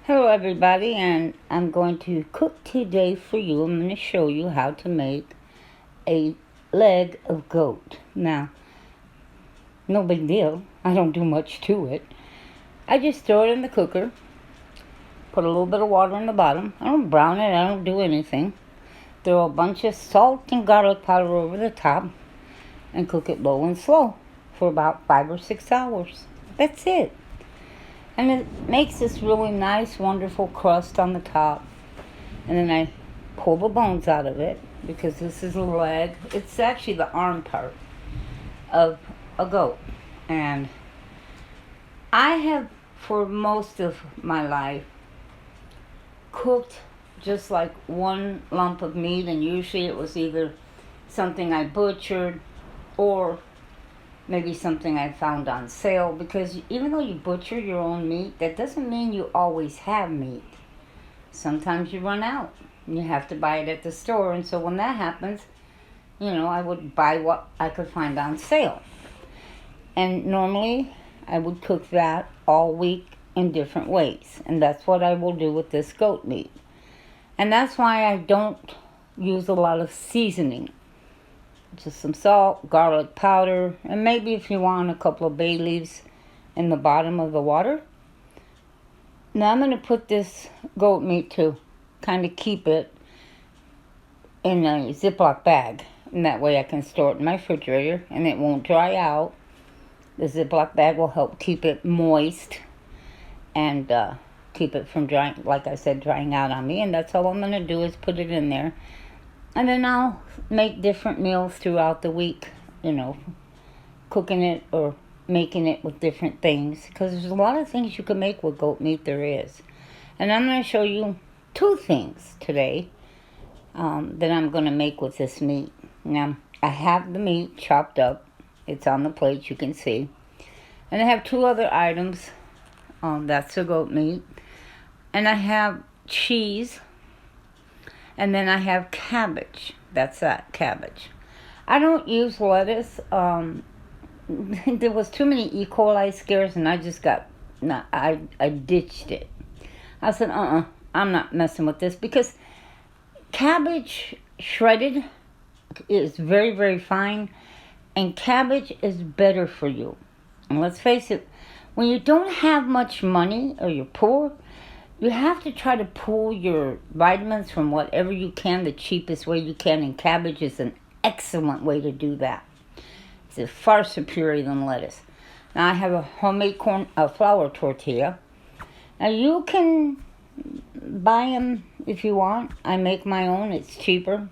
Hello everybody, and I'm going to cook today for you. I'm going to show you how to make a leg of goat. Now, no big deal. I don't do much to it. I just throw it in the cooker, put a little bit of water in the bottom. I don't brown it, I don't do anything. Throw a bunch of salt and garlic powder over the top and cook it low and slow for about 5 or 6 hours. That's it. And it makes this really nice, wonderful crust on the top. And then I pull the bones out of it because this is a leg. It's actually the arm part of a goat. And I have, for most of my life, cooked just like one lump of meat. And usually it was either something I butchered or maybe something I found on sale, because even though you butcher your own meat, that doesn't mean you always have meat. Sometimes you run out and you have to buy it at the store. And so when that happens, I would buy what I could find on sale. And normally I would cook that all week in different ways. And that's what I will do with this goat meat. And that's why I don't use a lot of seasoning. Just some salt, garlic powder, and maybe if you want a couple of bay leaves in the bottom of the water. Now I'm going to put this goat meat to kind of keep it in a Ziploc bag. And that way I can store it in my refrigerator and it won't dry out. The Ziploc bag will help keep it moist and keep it from drying, like I said, drying out on me. And that's all I'm going to do is put it in there. And then I'll make different meals throughout the week, cooking it or making it with different things. Because there's a lot of things you can make with goat meat, there is. And I'm going to show you 2 things today that I'm going to make with this meat. Now, I have the meat chopped up. It's on the plate, you can see. And I have 2 other items. That's the goat meat. And I have cheese. And then I have cabbage. That's that, cabbage. I don't use lettuce. There was too many E. coli scares, and I just I ditched it. I said, I'm not messing with this, because cabbage shredded is very, very fine, and cabbage is better for you. And let's face it, when you don't have much money or you're poor, you have to try to pull your vitamins from whatever you can, the cheapest way you can, and cabbage is an excellent way to do that. It's far superior than lettuce. Now I have a homemade flour tortilla. Now you can buy them if you want. I make my own, it's cheaper.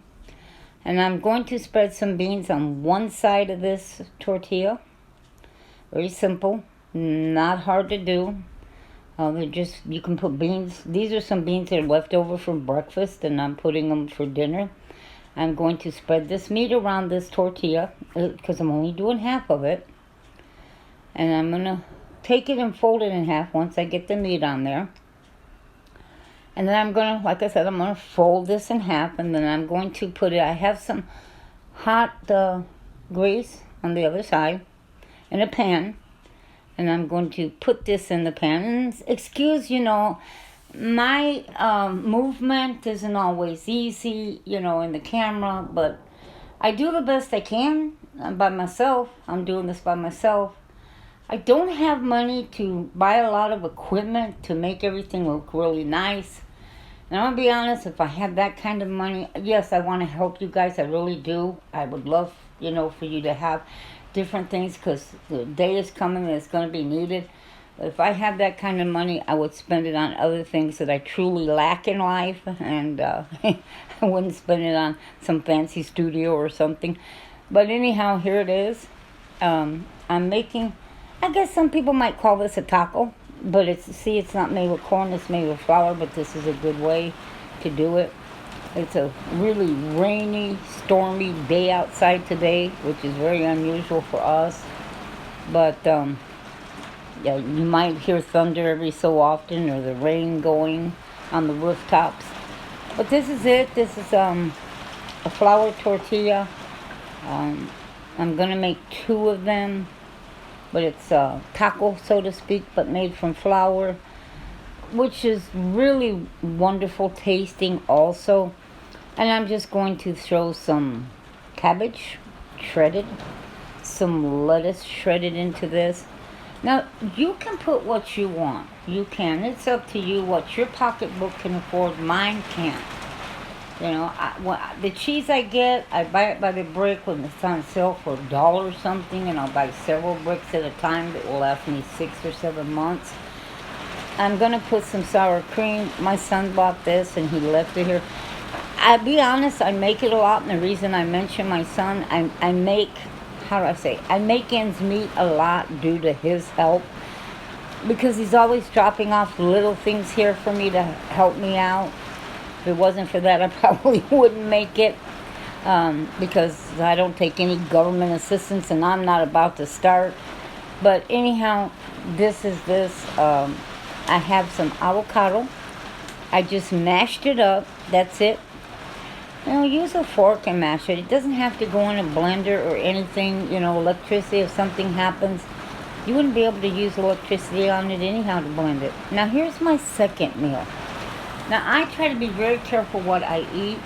And I'm going to spread some beans on one side of this tortilla. Very simple, not hard to do. You can put beans. These are some beans that are left over from breakfast, and I'm putting them for dinner. I'm going to spread this meat around this tortilla, because I'm only doing half of it. And I'm going to take it and fold it in half once I get the meat on there. And then I'm going to, like I said, I'm going to fold this in half, and then I'm going to I have some hot grease on the other side in a pan. And I'm going to put this in the pan. And excuse, my movement isn't always easy, in the camera. But I do the best I can by myself. I'm doing this by myself. I don't have money to buy a lot of equipment to make everything look really nice. And I'm going to be honest, if I had that kind of money, yes, I want to help you guys. I really do. I would love, for you to have different things, because the day is coming that it's going to be needed. If I had that kind of money, I would spend it on other things that I truly lack in life, and I wouldn't spend it on some fancy studio or something. But anyhow, here it is. I'm making, I guess some people might call this a taco, but it's not made with corn, it's made with flour, but this is a good way to do it. It's a really rainy, stormy day outside today, which is very unusual for us. But, you might hear thunder every so often, or the rain going on the rooftops. But this is it. This is a flour tortilla. I'm going to make 2 of them. But it's a taco, so to speak, but made from flour. which is really wonderful tasting also. And I'm just going to throw some cabbage shredded, some lettuce shredded into this. Now, you can put what you want. You can. It's up to you what your pocketbook can afford. Mine can't. You know, the cheese I get, I buy it by the brick when it's on sale for $1 or something, and I'll buy several bricks at a time that will last me 6 or 7 months. I'm going to put some sour cream. My son bought this, and he left it here. I'll be honest, I make it a lot, and the reason I mention my son, I make, how do I say, I make ends meet a lot due to his help, because he's always dropping off little things here for me to help me out. If it wasn't for that, I probably wouldn't make it, because I don't take any government assistance, and I'm not about to start. But anyhow, this is this. I have some avocado. I just mashed it up. That's it. You know, use a fork and mash it. It doesn't have to go in a blender or anything. You know, electricity, if something happens, you wouldn't be able to use electricity on it anyhow to blend it. Now, here's my second meal. Now, I try to be very careful what I eat.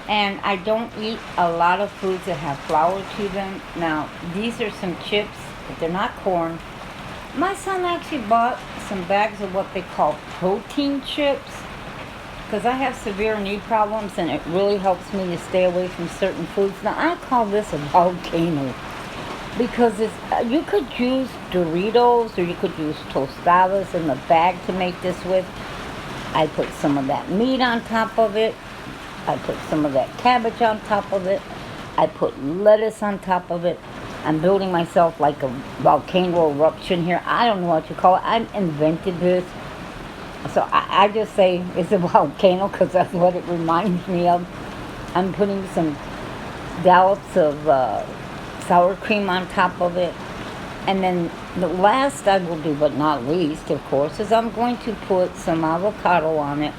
And I don't eat a lot of foods that have flour to them. Now, these are some chips, but they're not corn. My son actually bought some bags of what they call protein chips, because I have severe knee problems, and it really helps me to stay away from certain foods. Now, I call this a volcano, because it's, you could use Doritos, or you could use tostadas in the bag to make this with. I put some of that meat on top of it. I put some of that cabbage on top of it. I put lettuce on top of it. I'm building myself like a volcano eruption here. I don't know what you call it. I invented this. So I just say it's a volcano because that's what it reminds me of. I'm putting some dollops of sour cream on top of it. And then the last I will do, but not least, of course, is I'm going to put some avocado on it.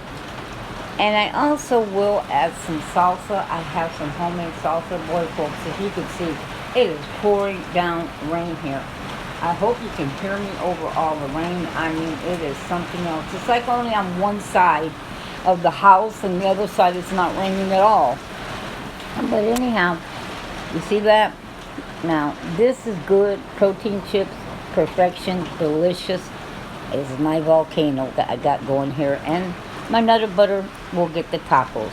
And I also will add some salsa. I have some homemade salsa. Boy, folks, if you could see, it is pouring down rain here. I hope you can hear me over all the rain. I mean, it is something else. It's like only on one side of the house, and the other side it's not raining at all. But anyhow, you see that? Now, this is good. Protein chips, perfection, delicious. Is my volcano that I got going here. And my Nutter Butter will get the tacos.